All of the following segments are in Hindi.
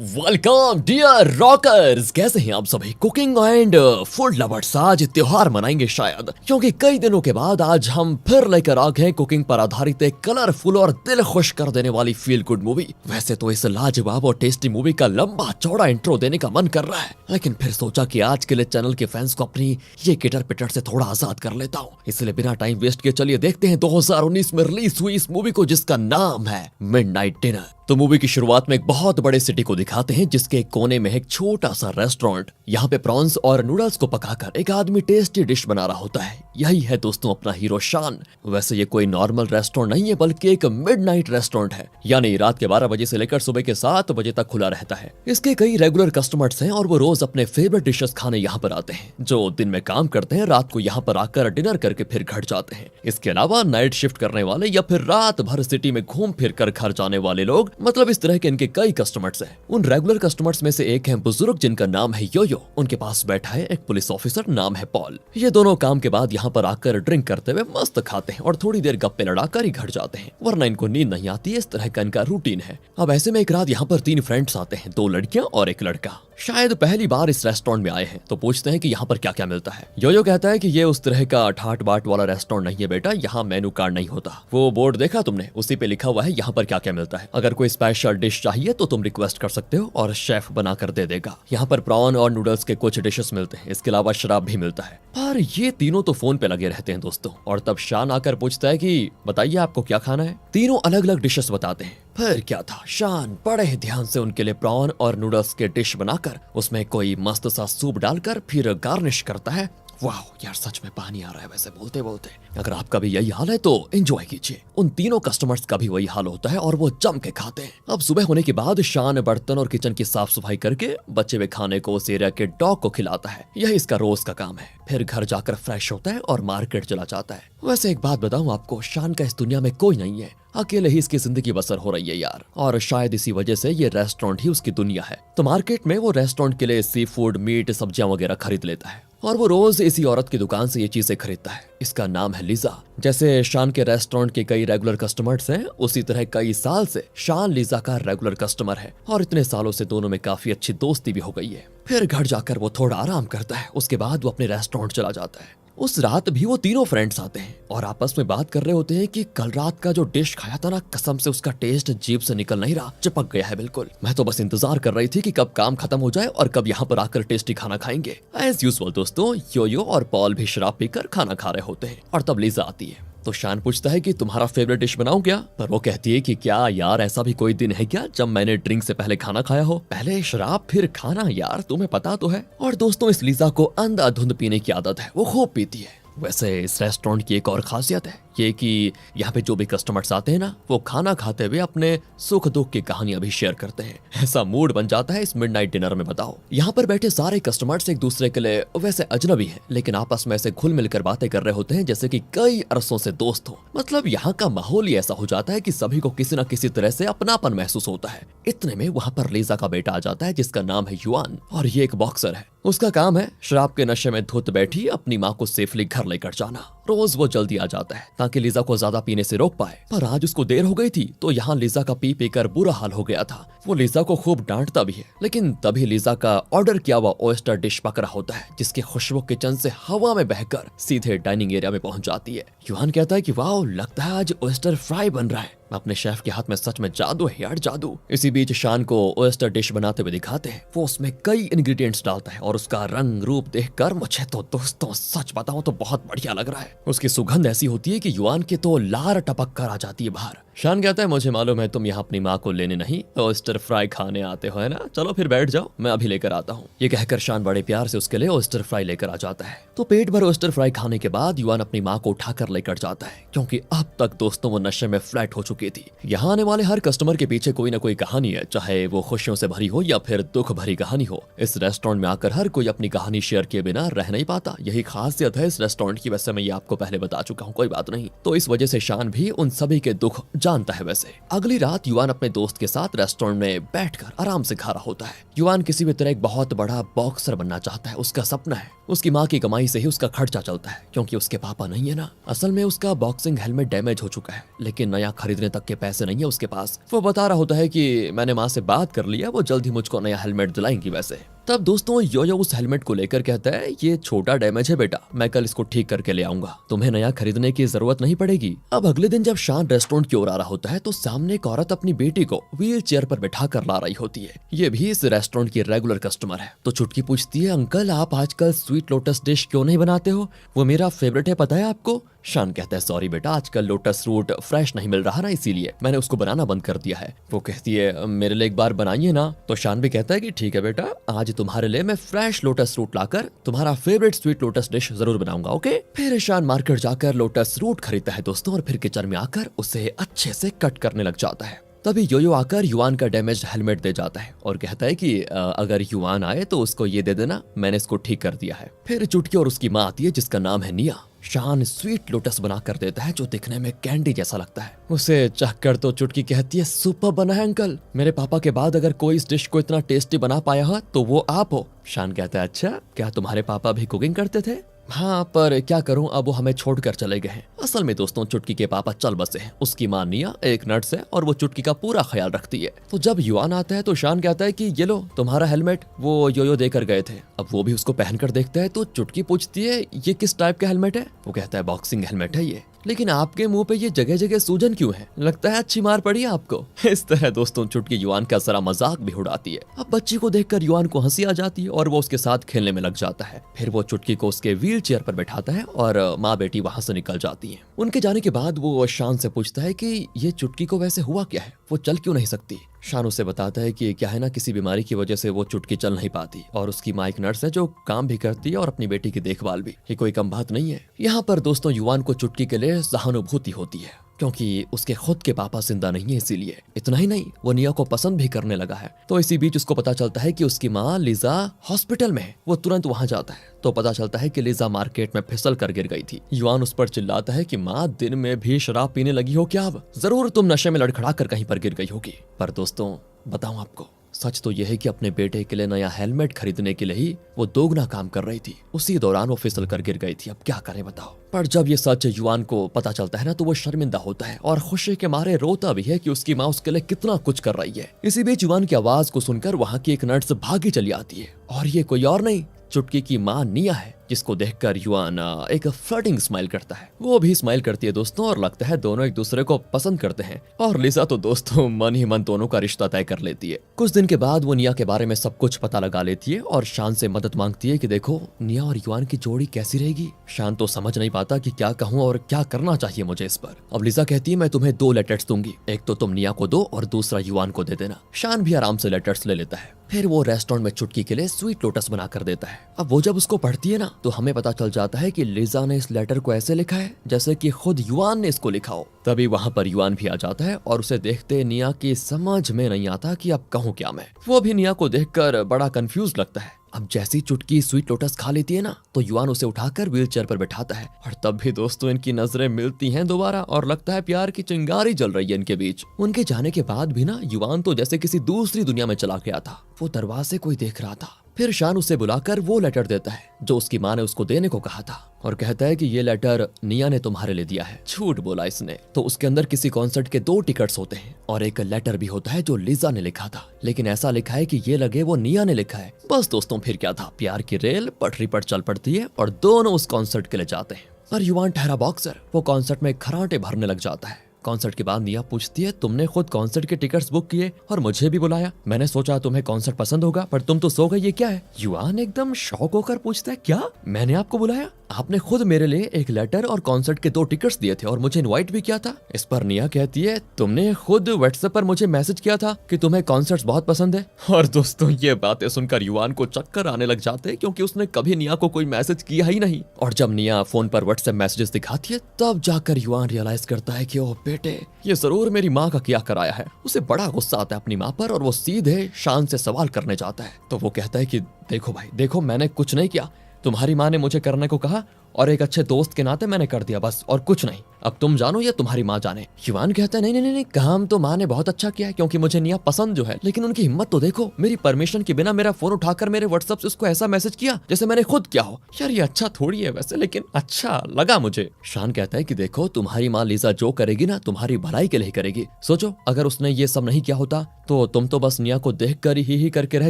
वेलकम डियर रॉकर्स, कैसे हैं आप सभी। कुकिंग एंड फूड लवर्स आज त्योहार मनाएंगे शायद, क्योंकि कई दिनों के बाद आज हम फिर लेकर आ गए कुकिंग पर आधारित एक कलरफुल और दिल खुश कर देने वाली फील गुड मूवी। वैसे तो इस लाजवाब और टेस्टी मूवी का लंबा चौड़ा इंट्रो देने का मन कर रहा है, लेकिन फिर सोचा कि आज के लिए चैनल के फैंस को अपनी ये किटर पिटर से थोड़ा आजाद कर लेता हूँ। इसलिए बिना टाइम वेस्ट किए चलिए देखते हैं 2019 में रिलीज हुई इस मूवी को, जिसका नाम है मिडनाइट डिनर। तो मूवी की शुरुआत में एक बहुत बड़े सिटी को दिखाते हैं, जिसके एक कोने में एक छोटा सा रेस्टोरेंट। यहाँ पे प्रॉन्स और नूडल्स को पकाकर एक आदमी टेस्टी डिश बना रहा होता है। यही है दोस्तों अपना हीरो शान। वैसे ये कोई नॉर्मल रेस्टोरेंट नहीं है, बल्कि एक मिडनाइट रेस्टोरेंट है, यानी रात के 12 बजे से लेकर सुबह के 7 बजे तक खुला रहता है। इसके कई रेगुलर कस्टमर्स हैं और वो रोज अपने फेवरेट डिशेस खाने यहाँ पर आते हैं। जो दिन में काम करते हैं, रात को यहाँ पर आकर डिनर करके फिर घर जाते हैं। इसके अलावा नाइट शिफ्ट करने वाले या फिर रात भर सिटी में घूम फिर कर घर जाने वाले लोग, मतलब इस तरह के इनके कई कस्टमर्स हैं। उन रेगुलर कस्टमर्स में से एक है बुजुर्ग, जिनका नाम है योयो। उनके पास बैठा है एक पुलिस ऑफिसर, नाम है पॉल। ये दोनों काम के बाद यहाँ पर आकर ड्रिंक करते हुए मस्त खाते हैं और थोड़ी देर गप्पे लड़ाकर ही घर जाते हैं, वरना इनको नींद नहीं आती है। इस तरह का इनका रूटीन है। अब ऐसे में एक रात यहाँ पर 3 फ्रेंड्स आते हैं, 2 लड़कियां और एक लड़का। शायद पहली बार इस रेस्टोरेंट में आए हैं, तो पूछते हैं कि यहाँ पर क्या क्या मिलता है। योयो कहता है कि ये उस तरह का ठाट बाट वाला रेस्टोरेंट नहीं है बेटा, यहाँ मेनू कार्ड नहीं होता। वो बोर्ड देखा तुमने, उसी पे लिखा हुआ है यहाँ पर क्या क्या मिलता है। अगर कोई स्पेशल डिश चाहिए तो तुम रिक्वेस्ट कर सकते हो और शेफ बना कर दे देगा। यहाँ पर प्रॉन और नूडल्स के कुछ डिशेस मिलते हैं, इसके अलावा शराब भी मिलता है। पर ये तीनों तो फोन पे लगे रहते हैं दोस्तों। और तब शान आकर पूछता है कि बताइए आपको क्या खाना है। तीनों अलग अलग डिशेस बताते हैं। फिर क्या था, शान बड़े ध्यान से उनके लिए प्रॉन और नूडल्स के डिश बनाकर उसमें कोई मस्त सा सूप डालकर फिर गार्निश करता है। वाह यार, सच में पानी आ रहा है वैसे बोलते बोलते। अगर आपका भी यही हाल है तो एंजॉय कीजिए। उन तीनों कस्टमर्स का भी वही हाल होता है और वो जम के खाते हैं। अब सुबह होने के बाद शान बर्तन और किचन की साफ सफाई करके बचे हुए खाने को उस एरिया के डॉग को खिलाता है। यही इसका रोज का काम है। फिर घर जाकर फ्रेश होता है और मार्केट चला जाता है। वैसे एक बात बताऊं आपको, शान का इस दुनिया में कोई नहीं है, अकेले ही इसकी जिंदगी बसर हो रही है यार। और शायद इसी वजह से ये रेस्टोरेंट ही उसकी दुनिया है। तो मार्केट में वो रेस्टोरेंट के लिए सी फूड, मीट, सब्जियां वगैरह खरीद लेता है और वो रोज इसी औरत की दुकान से ये चीजें खरीदता है। इसका नाम है लीजा। जैसे शान के रेस्टोरेंट के कई रेगुलर कस्टमर्स हैं, उसी तरह कई साल से शान लीजा का रेगुलर कस्टमर है और इतने सालों से दोनों में काफी अच्छी दोस्ती भी हो गई है। फिर घर जाकर वो थोड़ा आराम करता है, उसके बाद वो अपने रेस्टोरेंट चला जाता है। उस रात भी वो तीनों फ्रेंड्स आते हैं और आपस में बात कर रहे होते हैं कि कल रात का जो डिश खाया था ना, कसम से उसका टेस्ट जीभ से निकल नहीं रहा, चिपक गया है बिल्कुल। मैं तो बस इंतजार कर रही थी कि कब काम खत्म हो जाए और कब यहाँ पर आकर टेस्टी खाना खाएंगे। एज यूजुअल दोस्तों, योयो और पॉल भी शराब पीकर खाना खा रहे होते हैं और तब लीजा आती है। तो शान पूछता है कि तुम्हारा फेवरेट डिश बनाऊं क्या? पर वो कहती है कि क्या यार, ऐसा भी कोई दिन है क्या जब मैंने ड्रिंक से पहले खाना खाया हो? पहले शराब फिर खाना, यार तुम्हें पता तो है। और दोस्तों, इस लीजा को अंधाधुंध पीने की आदत है, वो खूब पीती है। वैसे इस रेस्टोरेंट की एक और खासियत है ये कि यहाँ पे जो भी कस्टमर्स आते हैं ना, वो खाना खाते हुए अपने सुख दुख की कहानियां भी शेयर करते हैं। ऐसा मूड बन जाता है इस मिडनाइट डिनर में। बताओ, यहाँ पर बैठे सारे कस्टमर्स एक दूसरे के लिए वैसे अजनबी हैं, लेकिन आपस में ऐसे घुल मिलकर बातें कर रहे होते हैं जैसे कि कई अरसों से दोस्त हो। मतलब यहाँ का माहौल ही ऐसा हो जाता है कि सभी को किसी न किसी तरह से अपनापन महसूस होता है। इतने में वहाँ पर लीजा का बेटा आ जाता है, जिसका नाम है युआन, और ये एक बॉक्सर है। उसका काम है शराब के नशे में धुत बैठी अपनी माँ को सेफली घर लेकर जाना। रोज वो जल्दी आ जाता है ताकि लीजा को ज्यादा पीने से रोक पाए, पर आज उसको देर हो गई थी तो यहाँ लीजा का पी पीकर बुरा हाल हो गया था। वो लीजा को खूब डांटता भी है, लेकिन तभी लीजा का ऑर्डर किया हुआ ओयस्टर डिश पक रहा होता है, जिसकी खुशबू किचन से हवा में बहकर सीधे डाइनिंग एरिया में पहुंच जाती है। युआन कहता है कि वाह, लगता है आज ओयस्टर फ्राई बन रहा है। अपने शेफ के हाथ में सच में जादू है यार, जादू। इसी बीच शान को ओयस्टर डिश बनाते हुए दिखाते हैं। वो उसमें कई इंग्रेडिएंट्स डालता है और उसका रंग रूप देखकर मुझे तो दोस्तों सच बताऊं तो बहुत बढ़िया लग रहा है। उसकी सुगंध ऐसी होती है कि युआन के तो लार टपक कर आ जाती है बाहर। शान कहता है, मुझे मालूम है तुम यहाँ अपनी माँ को लेने नहीं, ओयस्टर फ्राई खाने आते हो है ना, चलो फिर बैठ जाओ, मैं अभी लेकर आता हूँ। ये कहकर शान बड़े प्यार से उसके लिए ओयस्टर फ्राई लेकर आ जाता है। तो पेट भर ओयस्टर फ्राई खाने के बाद युआन अपनी माँ को उठाकर लेकर जाता है, क्योंकि अब तक दोस्तों वो नशे में फ्लैट हो चुकी थी। यहाँ आने वाले हर कस्टमर के पीछे कोई ना कोई कहानी है, चाहे वो खुशियों से भरी हो या फिर दुख भरी कहानी हो। इस रेस्टोरेंट में आकर हर कोई अपनी कहानी शेयर किए बिना रह नहीं पाता, यही खासियत है इस रेस्टोरेंट की। वैसे मैं ये आपको पहले बता चुका हूँ, कोई बात नहीं। तो इस वजह से शान भी उन सभी के दुख जानता है वैसे। अगली रात युआन अपने दोस्त के साथ रेस्टोरेंट में बैठकर आराम से खा रहा होता है। युआन किसी भी तरह एक बहुत बड़ा बॉक्सर बनना चाहता है, उसका सपना है। उसकी माँ की कमाई से ही उसका खर्चा चलता है, क्योंकि उसके पापा नहीं है ना। असल में उसका बॉक्सिंग हेलमेट डैमेज हो चुका है, लेकिन नया खरीदने तक के पैसे नहीं है उसके पास। वो बता रहा होता है कि मैंने माँ से बात कर लिया, वो जल्द ही मुझको नया हेलमेट दिलाएंगी वैसे। तब दोस्तों योयो उस हेलमेट को लेकर कहता है, ये छोटा डैमेज है बेटा, मैं कल इसको ठीक करके ले आऊंगा, तुम्हें नया खरीदने की जरूरत नहीं पड़ेगी। अब अगले दिन जब शान रेस्टोरेंट की ओर आ रहा होता है तो सामने एक औरत अपनी बेटी को व्हील चेयर पर बैठा कर ला रही होती है। ये भी इस रेस्टोरेंट की रेगुलर कस्टमर है। तो चुटकी पूछती है, अंकल आप आजकल स्वीट लोटस डिश क्यों नहीं बनाते हो, वो मेरा फेवरेट है, पता है आपको। शान कहता है, सॉरी बेटा, आजकल लोटस रूट फ्रेश नहीं मिल रहा ना, इसीलिए मैंने उसको बनाना बंद कर दिया है। वो कहती है, मेरे लिए एक बार बनाइए ना। तो शान भी कहता है कि ठीक है बेटा, आज तुम्हारे लिए मैं फ्रेश लोटस रूट लाकर तुम्हारा फेवरेट स्वीट लोटस डिश जरूर बनाऊंगा, ओके। फिर शान मार्केट जाकर लोटस रूट खरीदता है दोस्तों, और फिर किचन में आकर उसे अच्छे से कट करने लग जाता है। तभी योयो आकर युआन का डैमेज हेलमेट दे जाता है और कहता है कि अगर युआन आए तो उसको ये दे देना, मैंने इसको ठीक कर दिया है। फिर चुटकी और उसकी माँ आती है जिसका नाम है निया। शान स्वीट लोटस बना कर देता है जो दिखने में कैंडी जैसा लगता है। उसे चखकर तो चुटकी कहती है, सुपर बना है अंकल, मेरे पापा के बाद अगर कोई इस डिश को इतना टेस्टी बना पाया हो तो वो आप हो। शान कहता है, अच्छा क्या तुम्हारे पापा भी कुकिंग करते थे? हाँ, पर क्या करूं, अब वो हमें छोड़कर चले गए हैं। असल में दोस्तों चुटकी के पापा चल बसे हैं। उसकी माँ निया एक नर्स है और वो चुटकी का पूरा ख्याल रखती है। तो जब युआन आता है तो शान कहता है कि ये लो तुम्हारा हेलमेट, वो योयो देकर गए थे। अब वो भी उसको पहनकर देखता है तो चुटकी पूछती है, ये किस टाइप का हेलमेट है? वो कहता है, बॉक्सिंग हेलमेट है ये, लेकिन आपके मुंह पे ये जगह जगह सूजन क्यों है, लगता है अच्छी मार पड़ी है आपको। इस तरह दोस्तों चुटकी युआन का जरा मजाक भी उड़ाती है। अब बच्ची को देखकर युआन को हंसी आ जाती है और वो उसके साथ खेलने में लग जाता है। फिर वो चुटकी को उसके व्हील चेयर पर बैठाता है और माँ बेटी वहां से निकल जाती है। उनके जाने के बाद वो शान से पूछता है कि ये चुटकी को वैसे हुआ क्या है, वो चल क्यों नहीं सकती। शान उसे बताता है कि क्या है ना, किसी बीमारी की वजह से वो चुटकी चल नहीं पाती और उसकी माँ एक नर्स है जो काम भी करती है और अपनी बेटी की देखभाल भी। ये कोई कम बात नहीं है। यहाँ पर दोस्तों युआन को चुटकी के लिए सहानुभूति होती है, क्योंकि उसके खुद के पापा जिंदा नहीं है, इसीलिए। इतना ही नहीं, वो निया को पसंद भी करने लगा है। तो इसी बीच उसको पता चलता है कि उसकी माँ लिजा हॉस्पिटल में है। वो तुरंत वहां जाता है तो पता चलता है कि लिजा मार्केट में फिसल कर गिर गई थी। युआन उस पर चिल्लाता है कि माँ दिन में भी शराब पीने लगी हो क्या? अब जरूर तुम नशे में लड़खड़ा कर कहीं पर गिर गई होगी। पर दोस्तों बताऊं आपको, सच तो यह है कि अपने बेटे के लिए नया हेलमेट खरीदने के लिए ही वो दोगुना काम कर रही थी। उसी दौरान वो फिसल कर गिर गई थी। अब क्या करें बताओ। पर जब ये सच युआन को पता चलता है ना तो वो शर्मिंदा होता है और खुशी के मारे रोता भी है कि उसकी माँ उसके लिए कितना कुछ कर रही है। इसी बीच युआन की आवाज को सुनकर वहाँ की एक नर्स भागी चली आती है और ये कोई और नहीं, चुटकी की माँ निया है, जिसको देखकर युआन एक फ्लर्टिंग स्माइल करता है। वो भी स्माइल करती है दोस्तों और लगता है दोनों एक दूसरे को पसंद करते हैं। और लिजा तो दोस्तों मन ही मन दोनों का रिश्ता तय कर लेती है। कुछ दिन के बाद वो निया के बारे में सब कुछ पता लगा लेती है और शान से मदद मांगती है कि देखो निया और युआन की जोड़ी कैसी रहेगी। शान तो समझ नहीं पाता कि क्या कहूँ और क्या करना चाहिए मुझे इस पर। अब लिजा कहती है, मैं तुम्हें 2 लेटर्स दूंगी, एक तो तुम निया को दो और दूसरा युआन को दे देना। शान भी आराम से लेटर्स ले लेता है। फिर वो रेस्टोरेंट में चुटकी के लिए स्वीट लोटस बना कर देता है। अब वो जब उसको पढ़ती है ना तो हमें पता चल जाता है कि लिजा ने इस लेटर को ऐसे लिखा है जैसे कि खुद युआन ने इसको लिखा हो। तभी वहां पर युआन भी आ जाता है और उसे देखते निया की समझ में नहीं आता कि अब कहूँ क्या मैं। वो भी निया को देखकर बड़ा कंफ्यूज लगता है। अब जैसी चुटकी स्वीट लोटस खा लेती है ना तो युआन उसे उठाकर व्हील चेयर पर बैठाता है और तब भी दोस्तों इनकी नजरें मिलती हैं दोबारा और लगता है प्यार की चिंगारी जल रही है इनके बीच। उनके जाने के बाद भी ना युआन तो जैसे किसी दूसरी दुनिया में चला गया था। वो दरवाजे कोई देख रहा था। फिर शान उसे बुलाकर वो लेटर देता है जो उसकी माँ ने उसको देने को कहा था और कहता है कि ये लेटर निया ने तुम्हारे लिए दिया है। झूठ बोला इसने। तो उसके अंदर किसी कॉन्सर्ट के 2 टिकट्स होते हैं और एक लेटर भी होता है जो लिजा ने लिखा था, लेकिन ऐसा लिखा है कि ये लगे वो निया ने लिखा है। बस दोस्तों फिर क्या था, प्यार की रेल पटरी पर चल पड़ती है और दोनों उस कॉन्सर्ट के लिए जाते हैं। और युआन ठहरा बॉक्सर वो कॉन्सर्ट में खराटे भरने लग जाता है। कॉन्सर्ट के बाद निया पूछती है, तुमने खुद कॉन्सर्ट के टिकट्स बुक किए और मुझे भी बुलाया? मैंने सोचा तुम्हें कॉन्सर्ट पसंद होगा पर तुम तो सो गई, ये क्या है? युआन एकदम शॉक होकर पूछता है, क्या मैंने आपको बुलाया? आपने खुद मेरे लिए एक लेटर और कॉन्सर्ट के 2 टिकट्स दिए थे और मुझे इनवाइट भी किया था। इस पर निया कहती है, तुमने खुद व्हाट्सएप पर मुझे मैसेज किया था कि तुम्हें कॉन्सर्ट्स बहुत पसंद है। और दोस्तों ये बातें सुनकर युआन को चक्कर आने लग जाते हैं क्योंकि उसने कभी निया को कोई मैसेज किया ही नहीं। और जब निया फोन पर व्हाट्सएप मैसेजेस दिखाती है तब जाकर युआन रियलाइज करता है कि ओह बेटे, ये जरूर मेरी माँ का किया कराया है। उसे बड़ा गुस्सा आता है अपनी माँ पर और वो सीधे शान से सवाल करने जाता है। तो वो कहता है कि देखो भाई देखो, मैंने कुछ नहीं किया, तुम्हारी माँ ने मुझे करने को कहा और एक अच्छे दोस्त के नाते मैंने कर दिया बस, और कुछ नहीं। अब तुम जानो या तुम्हारी माँ जाने। युवान कहता है नहीं नहीं नहीं, काम तो माँ ने बहुत अच्छा किया है क्योंकि मुझे निया पसंद जो है, लेकिन उनकी हिम्मत तो देखो, मेरी परमिशन के बिना मेरा फोन उठाकर मेरे व्हाट्सएप से उसको ऐसा मैसेज किया जैसे मैंने खुद किया हो। यार ये अच्छा थोड़ी है वैसे, लेकिन अच्छा लगा मुझे। शान कहता है कि देखो तुम्हारी माँ लीजा जो करेगी ना तुम्हारी भलाई के लिए करेगी। सोचो अगर उसने ये सब नहीं किया होता तो तुम तो बस निया को देख कर ही करके रह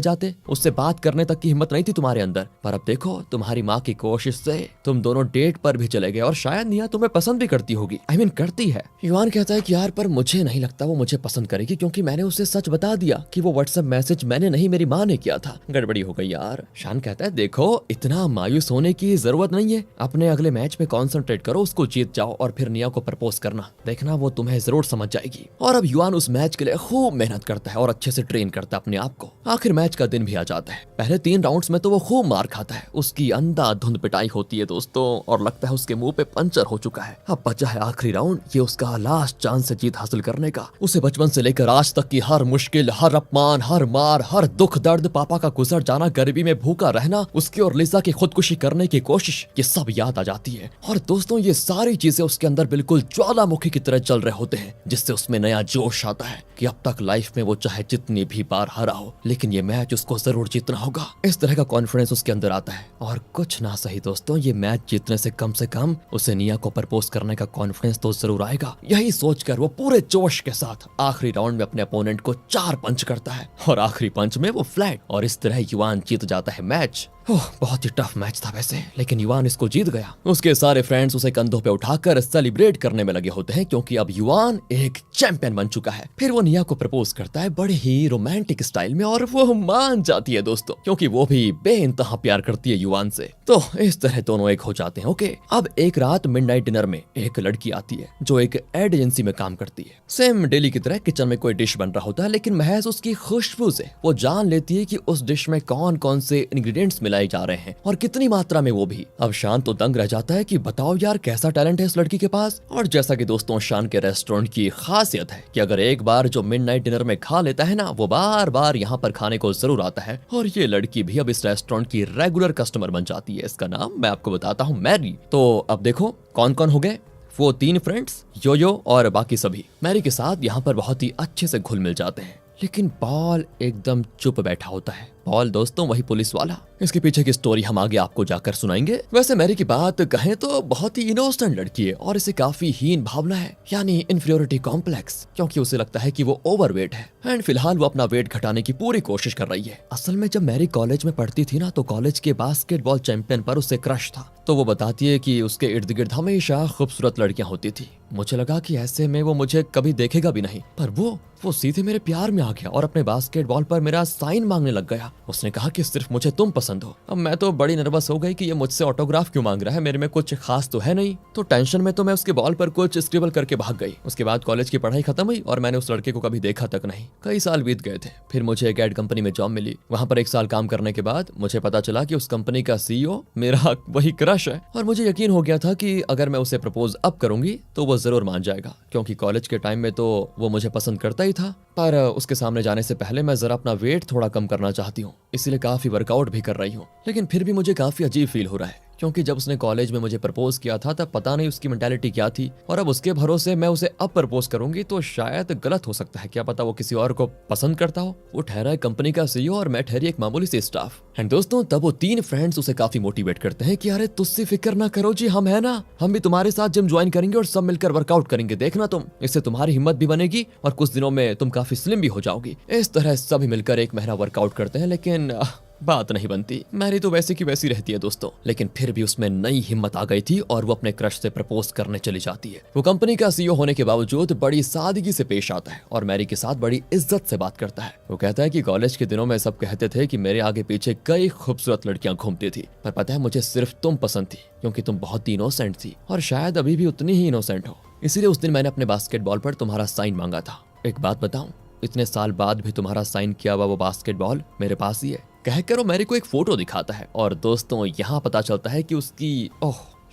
जाते, उससे बात करने तक की हिम्मत नहीं थी तुम्हारे अंदर। पर अब देखो तुम्हारी माँ की कोशिश से तुम दोनों डेट पर भी चले गए और शायद निया तुम्हें पसंद भी करती होगी, आई मीन करती है। युवान कहता है कि यार पर मुझे नहीं लगता वो मुझे पसंद करेगी क्योंकि मैंने उसे सच बता दिया कि वो व्हाट्सएप मैसेज मैंने नहीं मेरी माँ ने किया था। गड़बड़ी हो गई यार। शान कहता है देखो इतना मायूस होने की जरूरत नहीं है, अपने अगले मैच में कॉन्सेंट्रेट करो, उसको जीत जाओ और फिर निया को प्रपोज करना, देखना वो तुम्हें जरूर समझ जाएगी। और अब युवान उस मैच के लिए खूब मेहनत करता है और अच्छे से ट्रेन करता है अपने आप को। आखिर मैच का दिन भी आ जाता है। पहले 3 राउंड्स में तो वो खूब मार खाता है, उसकी अंधाधुंध पिटाई होती है दोस्तों, और लगता है उसके मुंह पे पंचर हो चुका है। अब बचा है आखिरी राउंड, ये उसका लास्ट चांस है जीत हासिल करने का। उसे बचपन से लेकर आज तक की हर मुश्किल, हर अपमान, हर मार, हर दुख दर्द, पापा का गुजर जाना, गरीबी में भूखा रहना, उसकी और लिसा की खुदकुशी करने की कोशिश, ये सब याद आ जाती है। और दोस्तों ये सारी चीजें उसके अंदर बिल्कुल ज्वालामुखी की तरह चल रहे होते हैं, जिससे उसमें नया जोश आता है कि अब तक लाइफ में वो चाहे जितनी भी बार हारा हो लेकिन ये मैच उसको जरूर जीतना होगा। इस तरह का कॉन्फिडेंस उसके अंदर आता है। और कुछ ना सही दोस्तों, ये मैच जीतने से कम उसे निया को प्रपोज करने का कॉन्फिडेंस तो जरूर आएगा। यही सोचकर वो पूरे जोश के साथ आखिरी राउंड में अपने अपोनेंट को 4 पंच करता है और आखिरी पंच में वो फ्लैट, और इस तरह युवान जीत जाता है मैच। बहुत ही टफ मैच था वैसे, लेकिन युवान इसको जीत गया। उसके सारे फ्रेंड्स उसे कंधों पे उठाकर सेलिब्रेट करने में लगे होते हैं क्योंकि अब युवान एक चैंपियन बन चुका है। फिर वो निया को प्रपोज करता है बड़े ही रोमांटिक स्टाइल में और वो मान जाती है दोस्तों, क्योंकि वो भी बेइंतहा प्यार करती है युवान से। तो इस तरह दोनों एक हो जाते हैं। ओके, अब एक रात मिडनाइट डिनर में एक लड़की आती है जो एक एड एजेंसी में काम करती है। सेम डेली की तरह किचन में कोई डिश बन रहा होता है, लेकिन महज उसकी खुशबू से वो जान लेती है कि उस डिश में कौन कौन से इंग्रेडिएंट्स मिलाए जा रहे हैं और कितनी मात्रा में वो भी। अब शान तो दंग रह जाता है कि बताओ यार कैसा टैलेंट है इस लड़की के पास। और जैसा कि दोस्तों शान के रेस्टोरेंट की खासियत है कि अगर एक बार जो मिडनाइट डिनर में खा लेता है ना, वो बार बार यहाँ पर खाने को जरूर आता है। और ये लड़की भी अब इस रेस्टोरेंट की रेगुलर कस्टमर बन जाती है। इसका नाम मैं आपको बताता हूँ, मैरी। तो अब देखो कौन कौन हो गए, वो 3 फ्रेंड्स, योयो और बाकी सभी मैरी के साथ यहाँ पर बहुत ही अच्छे से घुल मिल जाते हैं। लेकिन पॉल एकदम चुप बैठा होता है। पॉल दोस्तों वही पुलिस वाला। इसके पीछे की स्टोरी हम आगे आपको जाकर सुनाएंगे। वैसे मैरी की बात कहें तो बहुत ही इनोसेंट लड़की है और इसे काफी हीन भावना है, यानी इंफीरियोरिटी कॉम्प्लेक्स, क्योंकि उसे लगता है कि वो ओवरवेट है एंड फिलहाल वो अपना वेट घटाने की पूरी कोशिश कर रही है। असल में जब मैरी कॉलेज में पढ़ती थी ना, तो कॉलेज के बास्केटबॉल चैंपियन पर उसे क्रश था। तो वो बताती है कि उसके इर्द गिर्द हमेशा खूबसूरत लड़कियां होती थी। मुझे लगा कि ऐसे में वो मुझे कभी देखेगा भी नहीं, पर वो सीधे मेरे प्यार में आ गया और अपने बास्केटबॉल पर मेरा साइन मांगने लग गया। उसने कहा कि सिर्फ मुझे तुम पसंद हो। अब मैं तो बड़ी नर्वस हो गई कि ये मुझसे ऑटोग्राफ क्यों मांग रहा है, मेरे में कुछ खास तो है नहीं। तो टेंशन में तो मैं उसके बॉल पर कुछ स्क्रिबल करके भाग गई। उसके बाद कॉलेज की पढ़ाई खत्म हुई और मैंने उस लड़के को कभी देखा तक नहीं। कई साल बीत गए थे। फिर मुझे एक एड कंपनी में जॉब मिली। वहां पर 1 साल काम करने के बाद मुझे पता चला कि उस कंपनी का सीईओ मेरा वही क्रश है। और मुझे यकीन हो गया था कि अगर मैं उसे प्रपोज अब करूंगी तो वो जरूर मान जाएगा, क्योंकि कॉलेज के टाइम में तो वो मुझे पसंद करता ही था। पर उसके सामने जाने से पहले मैं जरा अपना वेट थोड़ा कम करना चाहती हूँ, इसीलिए काफी वर्कआउट भी कर रही हूँ। लेकिन फिर भी मुझे काफी अजीब फील हो रहा है, क्योंकि जब उसने कॉलेज में मुझे प्रपोज किया था तब पता नहीं उसकी मेंटालिटी क्या थी, और अब उसके भरोसे मैं उसे अब प्रपोज करूंगी तो शायद गलत हो सकता है। क्या पता वो किसी और को पसंद करता हो। वो ठहरा है कंपनी का सीईओ और मैं ठहरी एक मामूली सी स्टाफ। एंड दोस्तों तब वो 3 फ्रेंड्स उसे काफी मोटिवेट करते हैं कि अरे तुझसे फिक्र ना करो जी, हम है ना, हम भी तुम्हारे साथ जिम ज्वाइन करेंगे और सब मिलकर वर्कआउट करेंगे, देखना तुम, इससे तुम्हारी हिम्मत भी बनेगी और कुछ दिनों में तुम काफी स्लिम भी हो जाओगी। इस तरह सभी मिलकर 1 महीना वर्कआउट करते हैं, लेकिन बात नहीं बनती। मैरी तो वैसी की वैसी रहती है दोस्तों, लेकिन फिर भी उसमें नई हिम्मत आ गई थी और वो अपने क्रश से प्रपोज करने चली जाती है। वो कंपनी का सीईओ होने के बावजूद बड़ी सादगी से पेश आता है और मैरी के साथ बड़ी इज्जत से बात करता है। वो कहता है कि कॉलेज के दिनों में सब कहते थे कि मेरे आगे पीछे कई खूबसूरत लड़कियां घूमती थी, पर पता है मुझे सिर्फ तुम पसंद थी, क्योंकि तुम बहुत ही इनोसेंट थी और शायद अभी भी उतनी ही इनोसेंट हो। इसीलिए उस दिन मैंने अपने बास्केटबॉल पर तुम्हारा साइन मांगा था। एक बात बताऊं, इतने साल बाद भी तुम्हारा साइन किया हुआ वो बास्केटबॉल मेरे पास ही है। कहकर वो मैरी को एक फोटो दिखाता है और दोस्तों यहाँ पता चलता है कि उसकी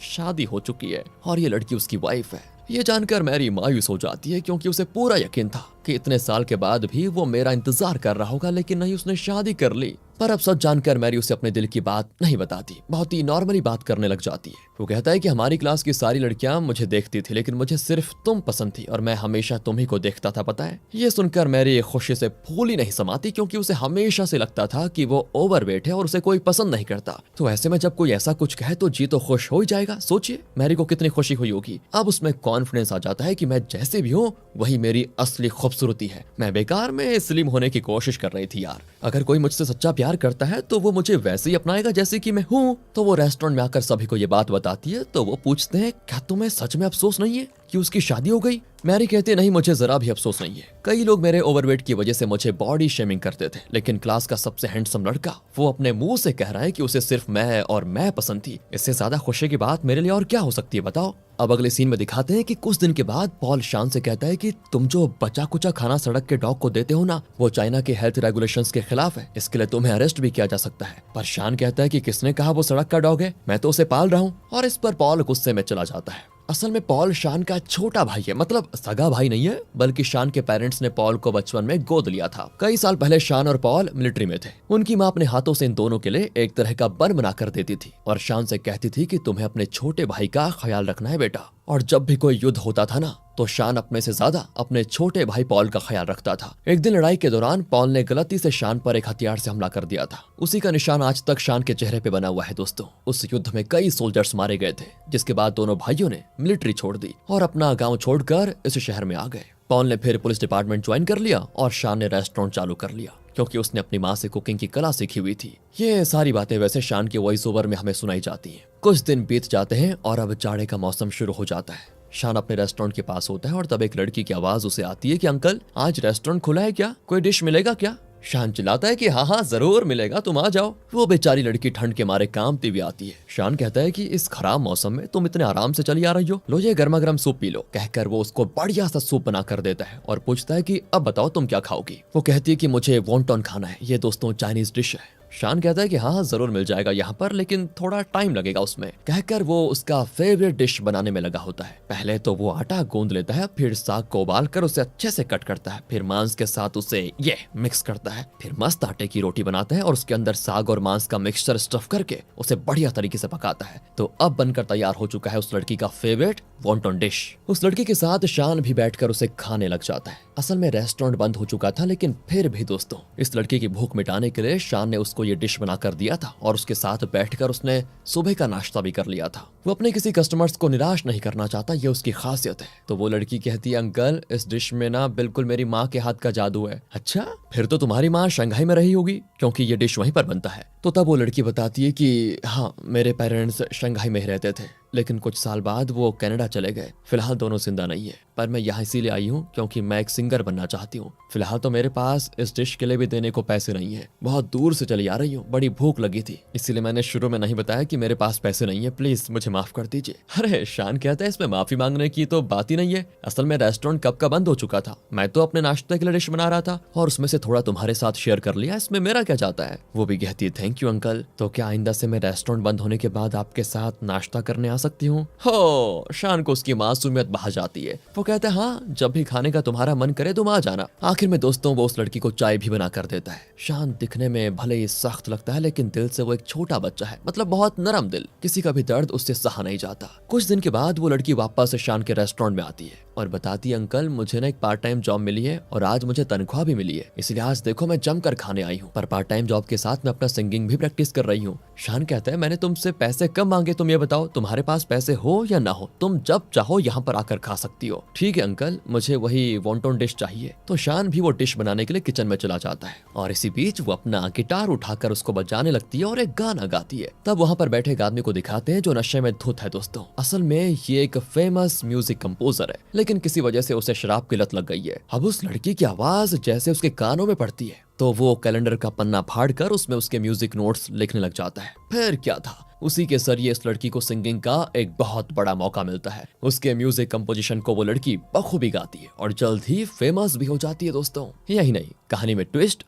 शादी हो चुकी है और ये लड़की उसकी वाइफ है। ये जानकर मैरी मायूस हो जाती है, क्योंकि उसे पूरा यकीन था कि इतने साल के बाद भी वो मेरा इंतजार कर रहा होगा, लेकिन नहीं, उसने शादी कर ली। पर अब सच जानकर मैरी उसे अपने दिल की बात नहीं बताती, बहुत ही नॉर्मली बात करने लग जाती है। वो कहता है कि हमारी क्लास की सारी लड़कियां मुझे देखती थी, लेकिन मुझे सिर्फ तुम पसंद थी और मैं हमेशा तुम्ही को देखता था, पता है। ये सुनकर मैरी खुशी से फूल ही नहीं समाती, क्योंकि उसे हमेशा से लगता था कि वो ओवरवेट है और उसे कोई पसंद नहीं करता। तो ऐसे में जब कोई ऐसा कुछ कहे तो जी तो खुश हो ही जाएगा। सोचिए मैरी को कितनी खुशी हुई होगी। अब उसमें कॉन्फिडेंस आ जाता है कि मैं जैसे भी हूँ वही मेरी असली खूबसूरती है। मैं बेकार में स्लिम होने की कोशिश कर रही थी यार। अगर कोई मुझसे सच्चा प्यार करता है तो वो मुझे वैसे ही अपनाएगा जैसे कि मैं हूँ। तो वो रेस्टोरेंट में आकर सभी को ये बात बताती है। तो वो पूछते हैं क्या तुम्हें सच में अफसोस नहीं है कि उसकी शादी हो गई। मैरी कहती है नहीं, मुझे जरा भी अफसोस नहीं है। कई लोग मेरे ओवरवेट की वजह से मुझे बॉडी शेमिंग करते थे, लेकिन क्लास का सबसे हैंडसम लड़का वो अपने मुंह से कह रहा है कि उसे सिर्फ मैं और मैं पसंद थी। इससे ज्यादा खुशी की बात मेरे लिए और क्या हो सकती है बताओ। अब अगले सीन में दिखाते हैं कि कुछ दिन के बाद पॉल शान से कहता है कि तुम जो बचा कुचा खाना सड़क के डॉग को देते हो ना, वो चाइना के हेल्थ रेगुलेशंस के खिलाफ है। इसके लिए तुम्हें अरेस्ट भी किया जा सकता है। पर शान कहता है कि किसने कहा वो सड़क का डॉग है, मैं तो उसे पाल रहा हूँ। और इस पर पॉल गुस्से में चला जाता है। असल में पॉल शान का छोटा भाई है, मतलब सगा भाई नहीं है, बल्कि शान के पेरेंट्स ने पॉल को बचपन में गोद लिया था। कई साल पहले शान और पॉल मिलिट्री में थे। उनकी माँ अपने हाथों से इन दोनों के लिए एक तरह का बन बना कर देती थी और शान से कहती थी कि तुम्हें अपने छोटे भाई का ख्याल रखना है बेटा। और जब भी कोई युद्ध होता था ना, तो शान अपने से ज्यादा अपने छोटे भाई पॉल का ख्याल रखता था। एक दिन लड़ाई के दौरान पॉल ने गलती से शान पर एक हथियार से हमला कर दिया था। उसी का निशान आज तक शान के चेहरे पे बना हुआ है दोस्तों। उस युद्ध में कई सोल्जर्स मारे गए थे, जिसके बाद दोनों भाइयों ने मिलिट्री छोड़ दी और अपना गांव छोड़कर इस शहर में आ गए। पॉल ने फिर पुलिस डिपार्टमेंट ज्वाइन कर लिया और शान ने रेस्टोरेंट चालू कर लिया, क्योंकि उसने अपनी माँ से कुकिंग की कला सीखी हुई थी। ये सारी बातें वैसे शान के वॉइस ओवर में हमें सुनाई जाती हैं। कुछ दिन बीत जाते हैं और अब जाड़े का मौसम शुरू हो जाता है। शान अपने रेस्टोरेंट के पास होता है और तब एक लड़की की आवाज उसे आती है कि अंकल आज रेस्टोरेंट खुला है क्या, कोई डिश मिलेगा क्या। शान चिल्लाता है कि हाँ हाँ जरूर मिलेगा, तुम आ जाओ। वो बेचारी लड़की ठंड के मारे कांपती हुई आती है। शान कहता है कि इस खराब मौसम में तुम इतने आराम से चली आ रही हो, लो ये गर्मा गर्म सूप पी लो। कहकर वो उसको बढ़िया सा सूप बना कर देता है और पूछता है कि अब बताओ तुम क्या खाओगी। वो कहती है कि मुझे वॉन्टन खाना है, ये दोस्तों चाइनीज डिश है। शान कहता है कि हाँ जरूर मिल जाएगा यहाँ पर, लेकिन थोड़ा टाइम लगेगा उसमें। कहकर वो उसका फेवरेट डिश बनाने में लगा होता है। पहले तो वो आटा गूंद लेता है, फिर साग को उबाल कर उसे अच्छे से कट करता है, फिर मांस के साथ उसे ये मिक्स करता है, फिर मस्त आटे की रोटी बनाता है और उसके अंदर साग और मांस का मिक्सचर स्टफ करके उसे बढ़िया तरीके से पकाता है। तो अब बनकर तैयार हो चुका है उस लड़की का फेवरेट वॉन्टन डिश। उस लड़की के साथ शान भी बैठकर उसे खाने लग जाता है। असल में रेस्टोरेंट बंद हो चुका था, लेकिन फिर भी दोस्तों इस लड़की की भूख मिटाने के लिए शान ने उसको ये डिश बना कर दिया था और उसके साथ बैठकर उसने सुबह का नाश्ता भी कर लिया था। वो अपने किसी कस्टमर्स को निराश नहीं करना चाहता, ये उसकी खासियत है। तो वो लड़की कहती है अंकल इस डिश में ना बिल्कुल मेरी माँ के हाथ का जादू है। अच्छा, फिर तो तुम्हारी माँ शंघाई में रही होगी, क्योंकि ये डिश वहीं पर बनता है। तो तब वो लड़की बताती है कि हाँ मेरे पेरेंट्स शंघाई में ही रहते थे, लेकिन कुछ साल बाद वो कनाडा चले गए। फिलहाल दोनों जिंदा नहीं है, पर मैं यहाँ इसीलिए आई हूँ क्योंकि मैं एक सिंगर बनना चाहती हूँ। फिलहाल तो मेरे पास इस डिश के लिए भी देने को पैसे नहीं है, बहुत दूर से चली आ रही हूँ, बड़ी भूख लगी थी, इसीलिए मैंने शुरू में नहीं बताया कि मेरे पास पैसे नहीं है, प्लीज मुझे माफ कर दीजिए। अरे शान कहता है इसमें माफी मांगने की तो बात ही नहीं है, असल में रेस्टोरेंट कब का बंद हो चुका था, मैं तो अपने नाश्ते के लिए डिश बना रहा था और उसमें से थोड़ा तुम्हारे साथ शेयर कर लिया, इसमें मेरा क्या जाता है। वो भी कहती है थैंक यू अंकल, तो क्या आइंदा से मैं रेस्टोरेंट बंद होने के बाद आपके साथ नाश्ता करने आ सकती हूँ। शान को उसकी मासूमियत बहा जाती है। वो कहता है हाँ जब भी खाने का तुम्हारा मन करे तुम आ जाना। आखिर में दोस्तों वो उस लड़की को चाय भी बना कर देता है। शान दिखने में भले ही सख्त लगता है, लेकिन दिल से वो एक छोटा बच्चा है, मतलब बहुत नरम दिल, किसी का भी दर्द उससे सहा नहीं जाता। कुछ दिन के बाद वो लड़की वापस शान के रेस्टोरेंट में आती है और बताती है अंकल मुझे ना एक पार्ट टाइम जॉब मिली है और आज मुझे तनख्वाह भी मिली है, इसलिए आज देखो मैं जमकर खाने आई हूँ, पर पार्ट टाइम जॉब के साथ मैं अपना सिंगिंग भी प्रैक्टिस कर रही हूँ। शान कहता है मैंने तुमसे पैसे कब मांगे, तुम ये बताओ तुम्हारे पास पैसे हो या ना हो, तुम जब चाहो यहाँ पर आकर खा सकती हो। ठीक है अंकल, मुझे वही वॉन्टन डिश चाहिए। तो शान भी वो डिश बनाने के लिए किचन में चला जाता है और इसी बीच वो अपना गिटार उठाकर उसको बजाने लगती है और एक गाना गाती है। तब वहाँ पर बैठे एक आदमी को दिखाते हैं जो नशे में धुत है दोस्तों। असल में ये एक फेमस म्यूजिक कंपोजर है, लेकिन किसी वजह से उसे शराब की लत लग गई है। अब उस लड़की की आवाज जैसे उसके कानों में पड़ती है तो वो कैलेंडर का पन्ना फाड़कर उसमें उसके म्यूजिक नोट्स लिखने लग जाता है। फिर क्या था, उसी के जरिए इस लड़की को सिंगिंग का एक बहुत बड़ा मौका मिलता है। उसके म्यूजिक कंपोजिशन को वो लड़की बखूबी गाती है और जल्द ही फेमस भी हो जाती है दोस्तों। यही नहीं, कहानी में ट्विस्ट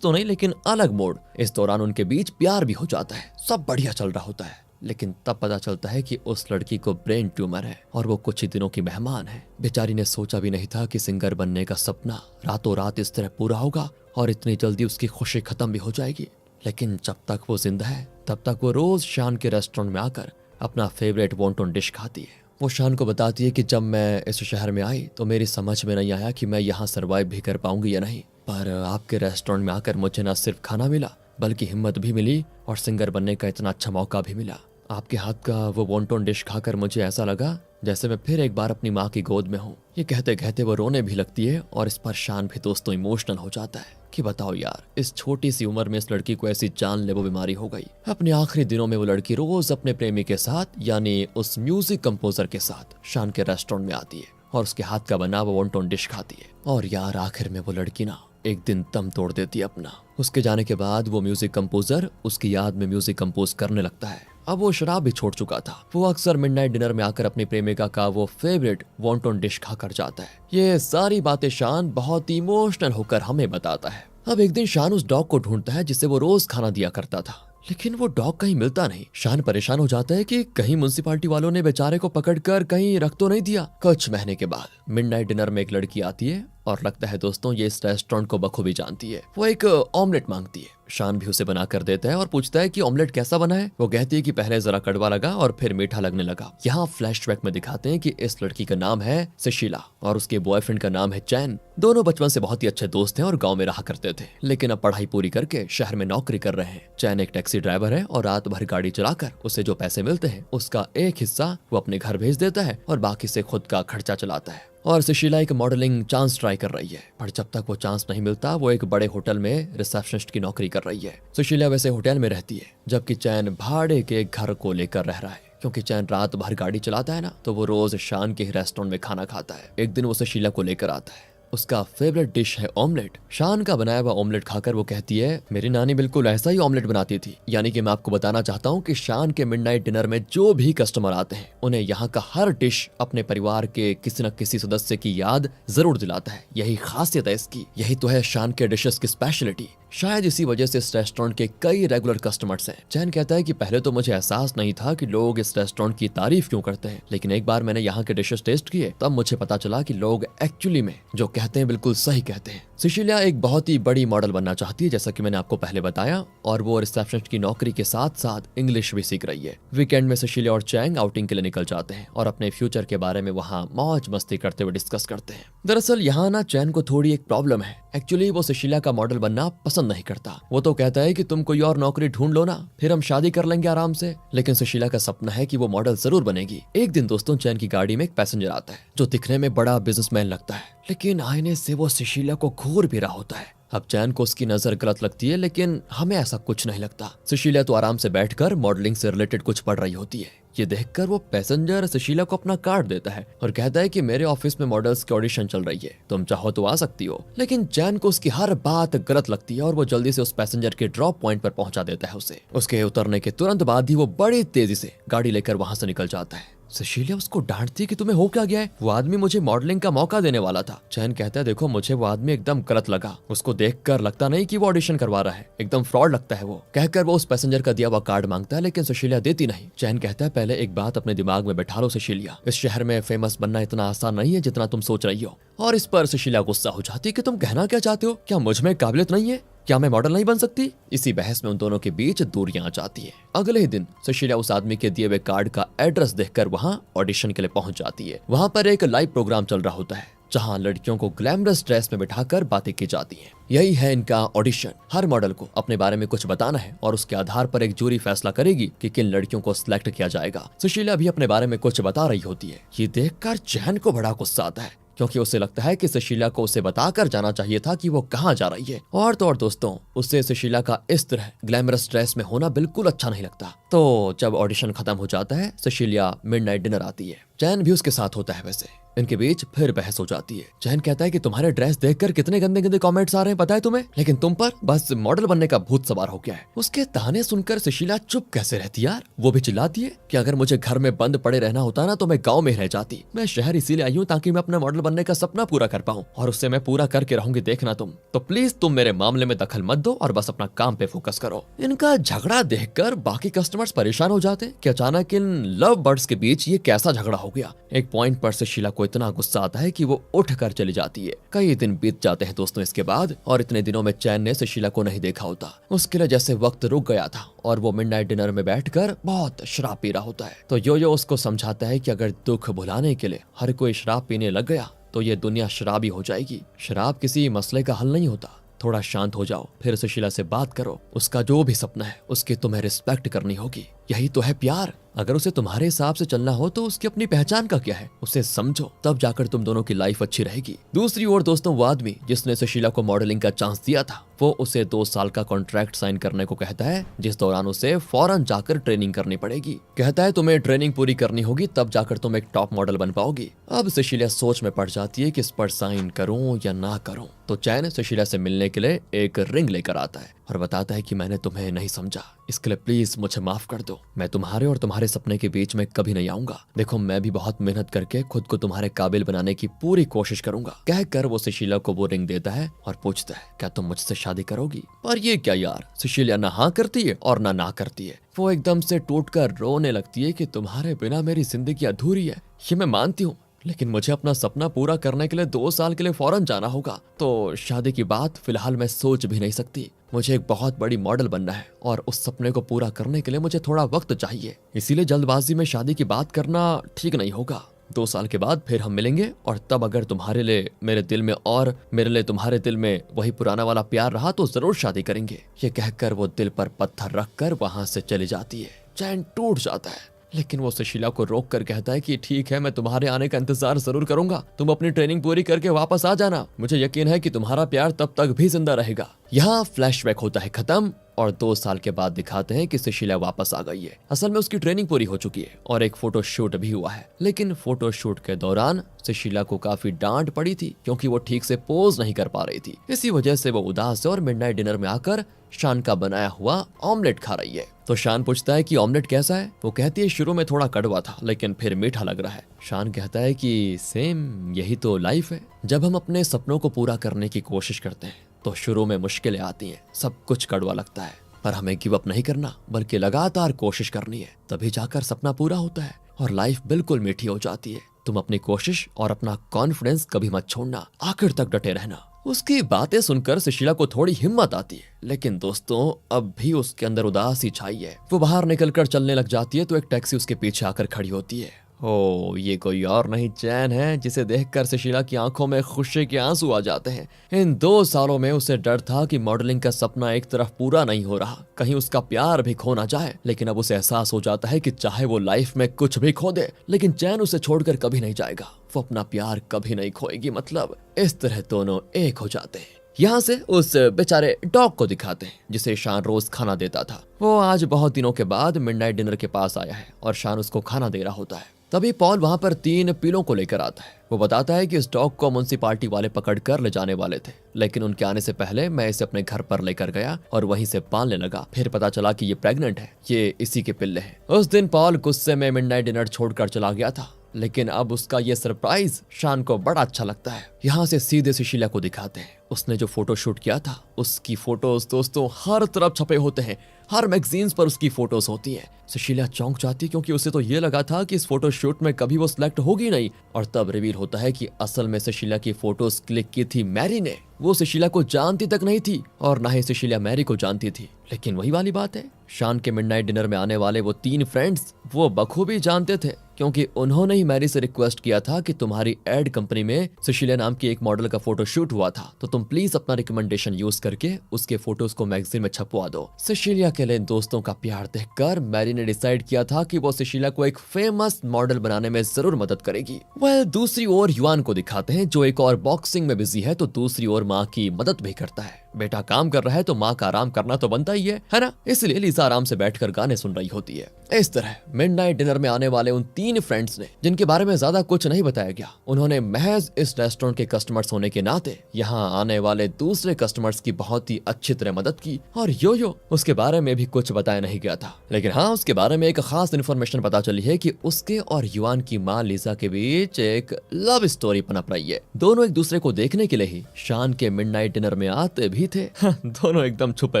तो नहीं लेकिन अलग मोड़। इस दौरान उनके बीच प्यार भी हो जाता है, सब बढ़िया चल रहा होता है, लेकिन तब पता चलता है कि उस लड़की को ब्रेन ट्यूमर है और वो कुछ ही दिनों की मेहमान है। बेचारी ने सोचा भी नहीं था कि सिंगर बनने का सपना रातों रात इस तरह पूरा होगा और इतनी जल्दी उसकी खुशी खत्म भी हो जाएगी। लेकिन जब तक वो जिंदा है तब तक वो रोज शान के रेस्टोरेंट में आकर अपना फेवरेट वॉन्टन डिश खाती है। वो शान को बताती है कि जब मैं इस शहर में आई तो मेरी समझ में नहीं आया कि मैं यहाँ सर्वाइव भी कर पाऊंगी या नहीं, पर आपके रेस्टोरेंट में आकर मुझे न सिर्फ खाना मिला बल्कि हिम्मत भी मिली और सिंगर बनने का इतना अच्छा मौका भी मिला। आपके हाथ का वो वॉन्टन डिश खाकर मुझे ऐसा लगा जैसे मैं फिर एक बार अपनी माँ की गोद में हूँ। ये कहते कहते वो रोने भी लगती है और इस पर शान भी दोस्तों इमोशनल हो जाता है कि बताओ यार, इस छोटी सी उम्र में इस लड़की को ऐसी जानलेवा बीमारी हो गई। अपने आखिरी दिनों में वो लड़की रोज अपने प्रेमी के साथ यानी उस म्यूजिक कंपोजर के साथ शान के रेस्टोरेंट में आती है और उसके हाथ का बना वो वॉन्टन डिश खाती है। और यार आखिर में वो लड़की ना एक दिन दम तोड़ देती है अपना। उसके जाने के बाद वो म्यूजिक कंपोजर उसकी याद में म्यूजिक कंपोज करने लगता है। अब वो शराब भी छोड़ चुका था। वो अक्सर मिडनाइट डिनर में आकर अपनी प्रेमिका का वो फेवरेट वॉन्टन डिश खाकर जाता है। ये सारी बातें शान बहुत इमोशनल होकर हमें बताता है। अब एक दिन शान उस डॉग को ढूंढता है जिसे वो रोज खाना दिया करता था, लेकिन वो डॉग कहीं मिलता नहीं। शान परेशान हो जाता है कि कहीं म्युनिसिपालिटी वालों ने बेचारे को पकड़कर कहीं रख तो नहीं दिया। कुछ महीने के बाद मिडनाइट डिनर में एक लड़की आती है और लगता है दोस्तों ये इस रेस्टोरेंट को बखूबी जानती है। वो एक ऑमलेट मांगती है। शान भी उसे बना कर देता है और पूछता है कि ऑमलेट कैसा बना है। वो कहती है कि पहले जरा कड़वा लगा और फिर मीठा लगने लगा। यहाँ फ्लैशबैक में दिखाते हैं कि इस लड़की का नाम है सुशीला और उसके बॉयफ्रेंड का नाम है चैन। दोनों बचपन से बहुत ही अच्छे दोस्त हैं और गांव में रहा करते थे, लेकिन अब पढ़ाई पूरी करके शहर में नौकरी कर रहे हैं। चैन एक टैक्सी ड्राइवर है और रात भर गाड़ी चलाकर उसे जो पैसे मिलते हैं उसका एक हिस्सा वो अपने घर भेज देता है और बाकी से खुद का खर्चा चलाता है। और सुशीला एक मॉडलिंग चांस ट्राई कर रही है, पर जब तक वो चांस नहीं मिलता वो एक बड़े होटल में रिसेप्शनिस्ट की नौकरी कर रही है। सुशीला वैसे होटल में रहती है जबकि चैन भाड़े के घर को लेकर रह रहा है। क्योंकि चैन रात भर गाड़ी चलाता है ना, तो वो रोज शान के रेस्टोरेंट में खाना खाता है। एक दिन वो सुशीला को लेकर आता है। उसका फेवरेट डिश है ऑमलेट। शान का बनाया हुआ ऑमलेट खाकर वो कहती है मेरी नानी बिल्कुल ऐसा ही ऑमलेट बनाती थी। यानी कि मैं आपको बताना चाहता हूँ कि शान के मिडनाइट डिनर में जो भी कस्टमर आते हैं उन्हें यहाँ का हर डिश अपने परिवार के किसी न किसी सदस्य की याद जरूर दिलाता है। यही खासियत है इसकी, यही तो है शान के डिशेस की स्पेशलिटी। शायद इसी वजह से इस रेस्टोरेंट के कई रेगुलर कस्टमर्स हैं। चैन कहता है कि पहले तो मुझे एहसास नहीं था कि लोग इस रेस्टोरेंट की तारीफ क्यों करते हैं, लेकिन एक बार मैंने यहाँ के डिशेस टेस्ट किए तब मुझे पता चला कि लोग एक्चुअली में जो कहते हैं बिल्कुल सही कहते हैं। सुशीला एक बहुत ही बड़ी मॉडल बनना चाहती है जैसा कि मैंने आपको पहले बताया, और वो रिसेप्शनिस्ट की नौकरी के साथ साथ इंग्लिश भी सीख रही है। वीकेंड में सुशीला और चैंग आउटिंग के लिए निकल जाते हैं और अपने फ्यूचर के बारे में वहाँ मौज मस्ती करते हुए डिस्कस करते हैं। दरअसल यहाँ ना चैन को थोड़ी एक प्रॉब्लम है। एक्चुअली वो सुशीला का मॉडल बनना पसंद नहीं करता। वो तो कहता है कि तुम कोई और नौकरी ढूंढ लो ना, फिर हम शादी कर लेंगे आराम से। लेकिन सुशीला का सपना है कि वो मॉडल जरूर बनेगी। एक दिन दोस्तों चैन की गाड़ी में एक पैसेंजर आता है जो दिखने में बड़ा बिजनेसमैन लगता है, लेकिन आईने से वो सुशीला को घूर भी रहा होता है। अब चैन को उसकी नजर गलत लगती है, लेकिन हमें ऐसा कुछ नहीं लगता। सुशीला तो आराम से बैठकर मॉडलिंग से रिलेटेड कुछ पढ़ रही होती है। ये देखकर वो पैसेंजर सुशीला को अपना कार्ड देता है और कहता है कि मेरे ऑफिस में मॉडल्स की ऑडिशन चल रही है, तुम चाहो तो आ सकती हो। लेकिन चैन को उसकी हर बात गलत लगती है और वो जल्दी से उस पैसेंजर के ड्रॉप पॉइंट पर पहुंचा देता है उसे। उसके उतरने के तुरंत बाद ही वो बड़ी तेजी से गाड़ी लेकर वहां से निकल जाता है। सुशीला उसको डांटती है कि तुम्हें हो क्या गया है, वो आदमी मुझे मॉडलिंग का मौका देने वाला था। चैन कहता है देखो मुझे वो आदमी एकदम गलत लगा, उसको देखकर लगता नहीं कि वो ऑडिशन करवा रहा है, एकदम फ्रॉड लगता है वो। कहकर वो उस पैसेंजर का दिया हुआ कार्ड मांगता है, लेकिन सुशीला देती नहीं। चैन कहता है पहले एक बात अपने दिमाग में बैठा लो सुशीला, इस शहर में फेमस बनना इतना आसान नहीं है जितना तुम सोच रही हो। और इस पर सुशीला गुस्सा हो जाती है कि तुम कहना क्या चाहते हो, क्या मुझ में काबिलियत नहीं है, क्या मैं मॉडल नहीं बन सकती। इसी बहस में उन दोनों के बीच दूरियां आ जाती है। अगले ही दिन सुशीला उस आदमी के दिए हुए कार्ड का एड्रेस देखकर वहां ऑडिशन के लिए पहुंच जाती है। वहां पर एक लाइव प्रोग्राम चल रहा होता है जहां लड़कियों को ग्लैमरस ड्रेस में बिठाकर बातें की जाती हैं। यही है इनका ऑडिशन। हर मॉडल को अपने बारे में कुछ बताना है और उसके आधार पर एक जूरी फैसला करेगी कि किन लड़कियों को सिलेक्ट किया जाएगा। सुशीला भी अपने बारे में कुछ बता रही होती है। ये देखकर चैन को बड़ा गुस्सा आता है क्योंकि उसे लगता है कि सुशीला को उसे बताकर जाना चाहिए था कि वो कहाँ जा रही है। और तो और दोस्तों, उसे सुशीला का इस तरह ग्लैमरस ड्रेस में होना बिल्कुल अच्छा नहीं लगता। तो जब ऑडिशन खत्म हो जाता है, सुशीला मिडनाइट डिनर आती है। चैन भी उसके साथ होता है। वैसे इनके बीच फिर बहस हो जाती है। चैन कहता है कि तुम्हारे ड्रेस देखकर कितने गंदे गंदे कमेंट्स आ रहे हैं पता है तुम्हें, लेकिन तुम पर बस मॉडल बनने का भूत सवार हो गया है। उसके ताने सुनकर सुशीला चुप कैसे रहती यार। वो भी चिल्लाती है कि अगर मुझे घर में बंद पड़े रहना होता ना तो मैं गाँव में रह जाती। मैं शहर इसीलिए आई हूँ ताकि मैं अपना मॉडल बनने का सपना पूरा कर पाऊँ, और उससे मैं पूरा करके रहूंगी, देखना तुम। तो प्लीज तुम मेरे मामले में दखल मत दो और बस अपना काम पे फोकस करो। इनका झगड़ा देखकर बाकी कस्टमर्स परेशान हो जाते कि अचानक इन लव बर्ड्स के बीच ये कैसा झगड़ा हो हो गया। एक पॉइंट पर सुशीला को इतना गुस्सा आता है कि वो उठ कर चली जाती है। कई दिन बीत जाते हैं दोस्तों इसके बाद, और इतने दिनों में चैन ने सुशीला को नहीं देखा होता। उसके लिए जैसे वक्त रुक गया था और वो मिडनाइट डिनर में बैठकर बहुत शराब पी रहा होता है। तो यो उसको समझाता है कि अगर दुख भुलाने के लिए हर कोई शराब पीने लग गया तो ये दुनिया शराबी हो जाएगी। शराब किसी मसले का हल नहीं होता। थोड़ा शांत हो जाओ, फिर सुशीला से बात करो। उसका जो भी सपना है उसकी तुम्हें रिस्पेक्ट करनी होगी। यही तो है प्यार। अगर उसे तुम्हारे हिसाब से चलना हो तो उसकी अपनी पहचान का क्या है, उसे समझो, तब जाकर तुम दोनों की लाइफ अच्छी रहेगी। दूसरी ओर दोस्तों, वो आदमी जिसने सुशीला को मॉडलिंग का चांस दिया था, वो उसे 2 साल का कॉन्ट्रैक्ट साइन करने को कहता है, जिस दौरान उसे फौरन जाकर ट्रेनिंग करनी पड़ेगी। कहता है तुम्हें ट्रेनिंग पूरी करनी होगी, तब जाकर तुम एक टॉप मॉडल बन पाओगी। अब सुशीला सोच में पड़ जाती है कि इस पर साइन करूं या ना करूं। तो चैन सुशीला से मिलने के लिए एक रिंग लेकर आता है और बताता है कि मैंने तुम्हें नहीं समझा, इसके लिए प्लीज मुझे माफ कर दो। मैं तुम्हारे और तुम्हारे सपने के बीच में कभी नहीं आऊंगा। देखो, मैं भी बहुत मेहनत करके खुद को तुम्हारे काबिल बनाने की पूरी कोशिश करूंगा। कहकर वो सुशीला को वो रिंग देता है और पूछता है, क्या तुम मुझसे शादी करोगी? पर ये क्या यार, सुशीला ना हाँ करती है और ना करती है। वो एकदम से टूटकर रोने लगती है कि तुम्हारे बिना मेरी जिंदगी अधूरी है। ये मैं मानती हूँ, लेकिन मुझे अपना सपना पूरा करने के लिए 2 साल के लिए फौरन जाना होगा। तो शादी की बात फिलहाल मैं सोच भी नहीं सकती। मुझे एक बहुत बड़ी मॉडल बनना है और उस सपने को पूरा करने के लिए मुझे थोड़ा वक्त चाहिए। इसीलिए जल्दबाजी में शादी की बात करना ठीक नहीं होगा। 2 साल के बाद फिर हम मिलेंगे और तब अगर तुम्हारे लिए मेरे दिल में और मेरे लिए तुम्हारे दिल में वही पुराना वाला प्यार रहा तो जरूर शादी करेंगे। ये कहकर वो दिल पर पत्थर रखकर वहां से चली जाती है। चैन टूट जाता है, लेकिन वो सुशीला को रोक कर कहता है कि ठीक है, मैं तुम्हारे आने का इंतजार जरूर करूंगा। तुम अपनी ट्रेनिंग पूरी करके वापस आ जाना। मुझे यकीन है कि तुम्हारा प्यार तब तक भी जिंदा रहेगा। यहाँ फ्लैशबैक होता है खत्म और 2 साल के बाद दिखाते हैं कि सुशीला वापस आ गई है। असल में उसकी ट्रेनिंग पूरी हो चुकी है और एक फोटो शूट भी हुआ है। लेकिन फोटो शूट के दौरान सुशीला को काफी डांट पड़ी थी क्योंकि वो ठीक से पोज नहीं कर पा रही थी। इसी वजह से वो उदास है और मिडनाइट डिनर में आकर शान का बनाया हुआ ऑमलेट खा रही है। तो शान पूछता है कि ऑमलेट कैसा है? वो कहती है शुरू में थोड़ा कड़वा था लेकिन फिर मीठा लग रहा है। शान कहता है कि सेम, यही तो लाइफ है। जब हम अपने सपनों को पूरा करने की कोशिश करते हैं तो शुरू में मुश्किलें आती हैं, सब कुछ कड़वा लगता है, पर हमें गिव अप नहीं करना बल्कि लगातार कोशिश करनी है। तभी जाकर सपना पूरा होता है और लाइफ बिल्कुल मीठी हो जाती है। तुम अपनी कोशिश और अपना कॉन्फिडेंस कभी मत छोड़ना, आखिर तक डटे रहना। उसकी बातें सुनकर सुशीला को थोड़ी हिम्मत आती है, लेकिन दोस्तों अब भी उसके अंदर उदासी छाई है। वो बाहर निकलकर चलने लग जाती है तो एक टैक्सी उसके पीछे आकर खड़ी होती है। ओ, ये कोई और नहीं चैन है, जिसे देखकर सुशीला की आंखों में खुशी के आंसू आ जाते हैं। इन 2 सालों में उसे डर था कि मॉडलिंग का सपना एक तरफ पूरा नहीं हो रहा, कहीं उसका प्यार भी खो ना जाए। लेकिन अब उसे एहसास हो जाता है कि चाहे वो लाइफ में कुछ भी खो दे, लेकिन चैन उसे छोड़कर कभी नहीं जाएगा। वो अपना प्यार कभी नहीं खोएगी। मतलब इस तरह दोनों एक हो जाते हैं। यहाँ से उस बेचारे डॉग को दिखाते हैं जिसे शान रोज खाना देता था। वो आज बहुत दिनों के बाद मिडनाइट डिनर के पास आया है और शान उसको खाना दे रहा होता है। तभी पॉल वहां पर 3 पीलों को लेकर आता है। वो बताता है कि इस डॉग को म्युनिसिपालिटी वाले पकड़ कर ले जाने वाले थे, लेकिन उनके आने से पहले मैं इसे अपने घर पर लेकर गया और वहीं से पालने लगा। फिर पता चला कि ये प्रेग्नेंट है, ये इसी के पिल्ले हैं। उस दिन पॉल गुस्से में मिडनाइट डिनर छोड़कर चला गया था, लेकिन अब उसका ये सरप्राइज शान को बड़ा अच्छा लगता है। यहाँ से सीधे सुशीला को दिखाते हैं। उसने जो फोटो शूट किया था उसकी फोटोज दोस्तों हर तरफ छपे होते हैं, हर मैगजीन्स पर उसकी फोटोज होती हैं। सुशीला चौंक जाती क्योंकि उसे तो ये लगा था कि इस फोटो शूट में कभी वो सिलेक्ट होगी नहीं, और तब रिवील होता है कि असल में सुशीला की फोटोज क्लिक की थी मैरी ने। वो सुशीला को जानती तक नहीं थी और ना ही सुशीला मैरी को जानती थी। लेकिन वही वाली बात है, शान के मिडनाइट डिनर में आने वाले वो 3 फ्रेंड्स वो बखूबी जानते थे, क्योंकि उन्होंने ही मैरी से रिक्वेस्ट किया था कि तुम्हारी एड कंपनी में सुशीला नाम की एक मॉडल का फोटो शूट हुआ था, तो तुम प्लीज अपना रिकमेंडेशन यूज करके उसके फोटोज को मैगजीन में छपवा दो। सुशीला के लिए दोस्तों का प्यार देखकर मैरी ने डिसाइड किया था कि वो सुशीला को एक फेमस मॉडल बनाने में जरूर मदद करेगी। दूसरी ओर युआन को दिखाते हैं जो एक और बॉक्सिंग में बिजी है, तो दूसरी ओर माँ की मदद भी करता है। बेटा काम कर रहा है तो माँ का आराम करना तो बनता ही है ना? इसलिए लिसा आराम से बैठकर गाने सुन रही होती है। इस तरह मिडनाइट डिनर में आने वाले उन 3 फ्रेंड्स ने, जिनके बारे में ज्यादा कुछ नहीं बताया गया, उन्होंने महज इस रेस्टोरेंट के कस्टमर्स होने के नाते यहाँ आने वाले दूसरे कस्टमर्स की बहुत ही अच्छी तरह मदद की। और यो उसके बारे में भी कुछ बताया नहीं गया था, लेकिन हाँ उसके बारे में एक खास इन्फॉर्मेशन पता चली है कि उसके और युआन की माँ लिसा के बीच एक लव स्टोरी पनप रही है। दोनों एक दूसरे को देखने के लिए ही शान के मिडनाइट डिनर में आते भी थे। दोनों एकदम छुपे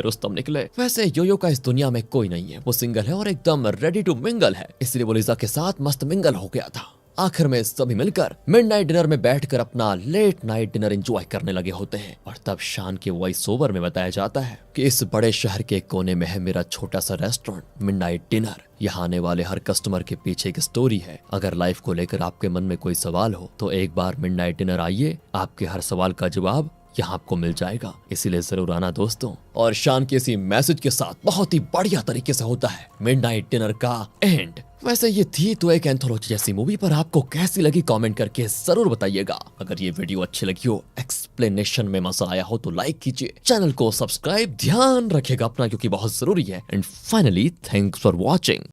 रुस्तम निकले। वैसे यो का इस दुनिया में कोई नहीं है, वो सिंगल है और एकदम रेडी टू मिंगल है, इसलिए वो लिसा के साथ मस्त मिंगल हो गया था। आखिर में सभी मिलकर मिडनाइट डिनर में बैठकर अपना लेट नाइट डिनर एंजॉय करने लगे होते हैं। और तब शान के वॉइस ओवर में बताया जाता है कि इस बड़े शहर के कोने में है मेरा छोटा सा रेस्टोरेंट मिडनाइट डिनर। यहाँ आने वाले हर कस्टमर के पीछे एक स्टोरी है। अगर लाइफ को लेकर आपके मन में कोई सवाल हो तो एक बार मिडनाइट डिनर आइए, आपके हर सवाल का जवाब यहाँ आपको मिल जाएगा, इसीलिए जरूर आना दोस्तों। और शान के इसी मैसेज के साथ बहुत ही बढ़िया तरीके से होता है मिडनाइट डिनर का एंड। वैसे ये थी तो एक एंथोलॉजी जैसी मूवी, पर आपको कैसी लगी कमेंट करके जरूर बताइएगा। अगर ये वीडियो अच्छी लगी हो, एक्सप्लेनेशन में मजा आया हो तो लाइक कीजिए, चैनल को सब्सक्राइब ध्यान रखिएगा अपना क्योंकि बहुत जरूरी है। And finally thanks for watching.